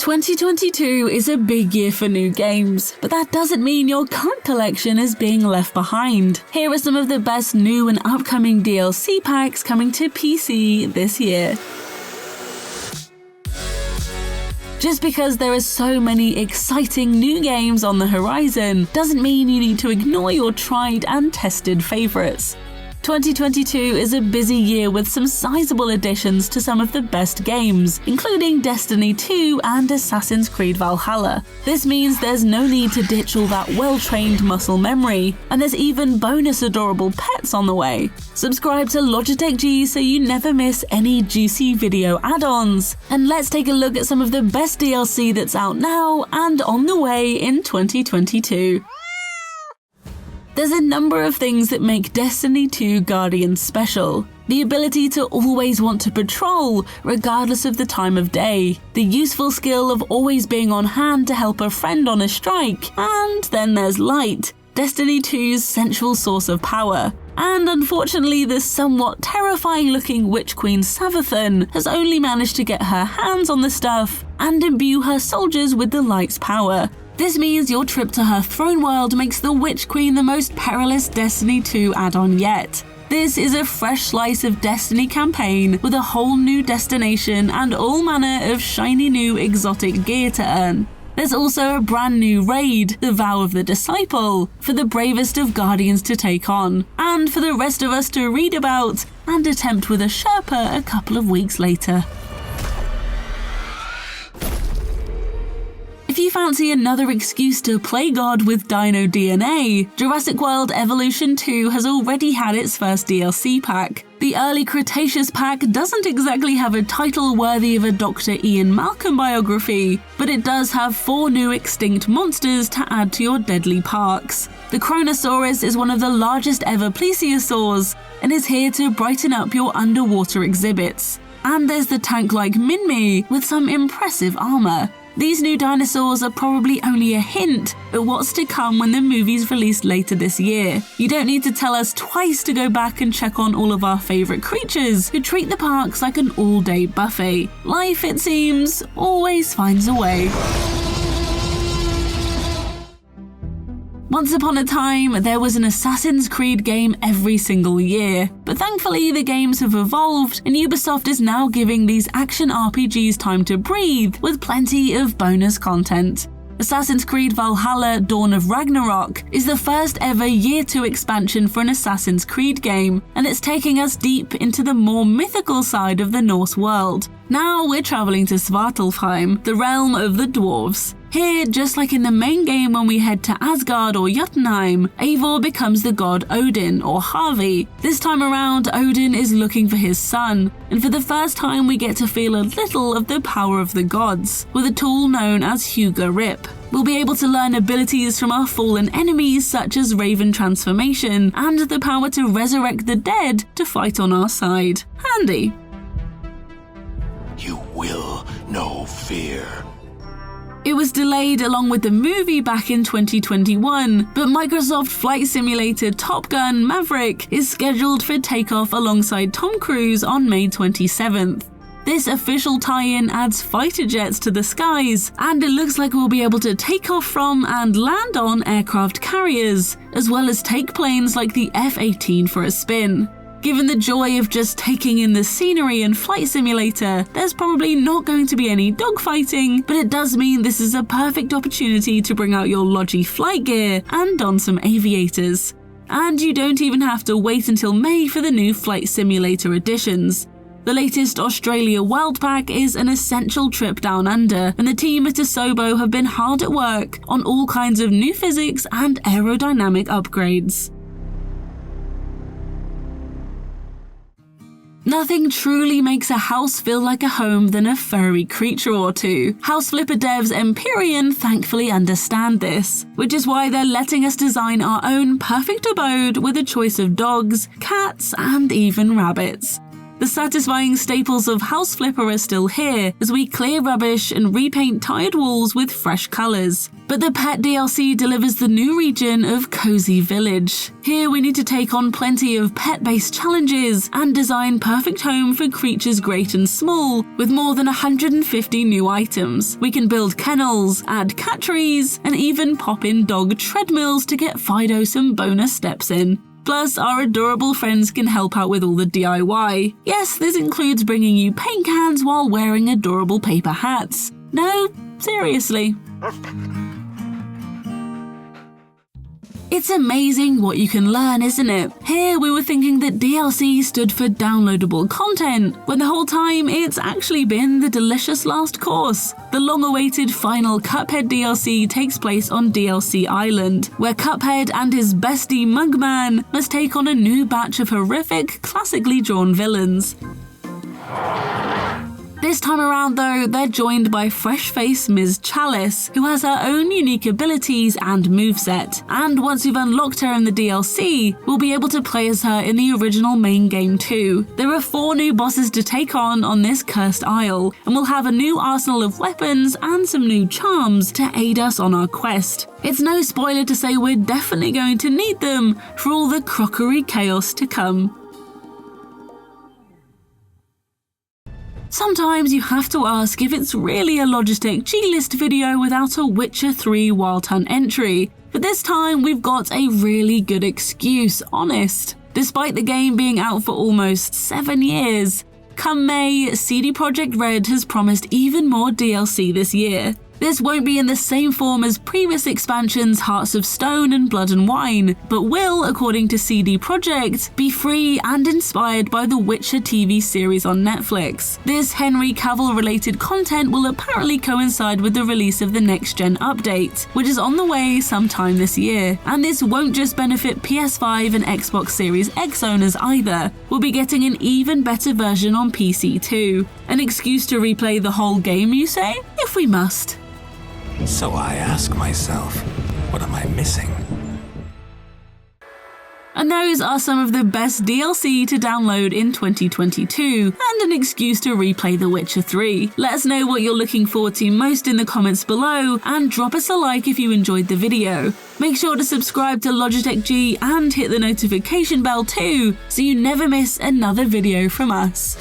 2022 is a big year for new games, but that doesn't mean your current collection is being left behind. Here are some of the best new and upcoming DLC packs coming to PC this year. Just because there are so many exciting new games on the horizon doesn't mean you need to ignore your tried and tested favourites. 2022 is a busy year with some sizable additions to some of the best games, including Destiny 2 and Assassin's Creed Valhalla. This means there's no need to ditch all that well-trained muscle memory, and there's even bonus adorable pets on the way. Subscribe to Logitech G so you never miss any juicy video add-ons. And let's take a look at some of the best DLC that's out now and on the way in 2022. There's a number of things that make Destiny 2 Guardians special. The ability to always want to patrol, regardless of the time of day. The useful skill of always being on hand to help a friend on a strike. And then there's Light, Destiny 2's central source of power. And unfortunately, the somewhat terrifying-looking Witch Queen Savathun has only managed to get her hands on the stuff and imbue her soldiers with the Light's power. This means your trip to her throne world makes the Witch Queen the most perilous Destiny 2 add-on yet. This is a fresh slice of Destiny campaign with a whole new destination and all manner of shiny new exotic gear to earn. There's also a brand new raid, the Vow of the Disciple, for the bravest of Guardians to take on, and for the rest of us to read about and attempt with a Sherpa a couple of weeks later. If you fancy another excuse to play God with Dino DNA, Jurassic World Evolution 2 has already had its first DLC pack. The early Cretaceous pack doesn't exactly have a title worthy of a Dr. Ian Malcolm biography, but it does have 4 new extinct monsters to add to your deadly parks. The KRONOSAURUS is one of the largest ever plesiosaurs and is here to brighten up your underwater exhibits. And there's the tank-like Minmi with some impressive armor. These new dinosaurs are probably only a hint at what's to come when the movie's released later this year. You don't need to tell us twice to go back and check on all of our favourite creatures who treat the parks like an all-day buffet. Life, it seems, always finds a way. Once upon a time, there was an Assassin's Creed game every single year, but thankfully the games have evolved and Ubisoft is now giving these action RPGs time to breathe with plenty of bonus content. Assassin's Creed Valhalla Dawn of Ragnarok is the first ever Year 2 expansion for an Assassin's Creed game, and it's taking us deep into the more mythical side of the Norse world. Now we're travelling to Svartalfheim, the realm of the dwarves. Here, just like in the main game when we head to Asgard or Jotunheim, Eivor becomes the god Odin, or Harvey. This time around, Odin is looking for his son, and for the first time we get to feel a little of the power of the gods, with a tool known as Huga Rip. We'll be able to learn abilities from our fallen enemies such as Raven Transformation, and the power to resurrect the dead to fight on our side. Handy. You will know fear. It was delayed along with the movie back in 2021, but Microsoft Flight Simulator Top Gun Maverick is scheduled for takeoff alongside Tom Cruise on May 27th. This official tie-in adds fighter jets to the skies, and it looks like we'll be able to take off from and land on aircraft carriers, as well as take planes like the F-18 for a spin. Given the joy of just taking in the scenery and Flight Simulator, there's probably not going to be any dogfighting, but it does mean this is a perfect opportunity to bring out your Logi flight gear and don some aviators. And you don't even have to wait until May for the new Flight Simulator editions. The latest Australia World Pack is an essential trip down under, and the team at Asobo have been hard at work on all kinds of new physics and aerodynamic upgrades. Nothing truly makes a house feel like a home than a furry creature or two. House Flipper devs Empyrean thankfully understand this, which is why they're letting us design our own perfect abode with a choice of dogs, cats, and even rabbits. The satisfying staples of House Flipper are still here, as we clear rubbish and repaint tired walls with fresh colours. But the pet DLC delivers the new region of Causey Village. Here we need to take on plenty of pet-based challenges and design perfect home for creatures great and small, with more than 150 new items. We can build kennels, add cat trees, and even pop in dog treadmills to get Fido some bonus steps in. Plus, our adorable friends can help out with all the DIY. Yes, this includes bringing you paint cans while wearing adorable paper hats. No, seriously. It's amazing what you can learn, isn't it? Here we were thinking that DLC stood for downloadable content, when the whole time it's actually been the delicious last course. The long-awaited final Cuphead DLC takes place on DLC Island, where Cuphead and his bestie Mugman must take on a new batch of horrific, classically drawn villains. This time around though, they're joined by fresh-faced Ms. Chalice, who has her own unique abilities and moveset, and once we've unlocked her in the DLC, we'll be able to play as her in the original main game too. There are 4 new bosses to take on this cursed isle, and we'll have a new arsenal of weapons and some new charms to aid us on our quest. It's no spoiler to say we're definitely going to need them for all the crockery chaos to come. Sometimes you have to ask if it's really a Logitech G list video without a Witcher 3 Wild Hunt entry, but this time we've got a really good excuse, honest. Despite the game being out for almost 7 years, come May, CD Projekt Red has promised even more DLC this year. This won't be in the same form as previous expansions Hearts of Stone and Blood and Wine, but will, according to CD Projekt, be free and inspired by the Witcher TV series on Netflix. This Henry Cavill-related content will apparently coincide with the release of the next-gen update, which is on the way sometime this year. And this won't just benefit PS5 and Xbox Series X owners either. We'll be getting an even better version on PC too. An excuse to replay the whole game, you say? If we must. So I ask myself, what am I missing? And those are some of the best DLC to download in 2022, and an excuse to replay The Witcher 3. Let us know what you're looking forward to most in the comments below, and drop us a like if you enjoyed the video. Make sure to subscribe to Logitech G and hit the notification bell too, so you never miss another video from us.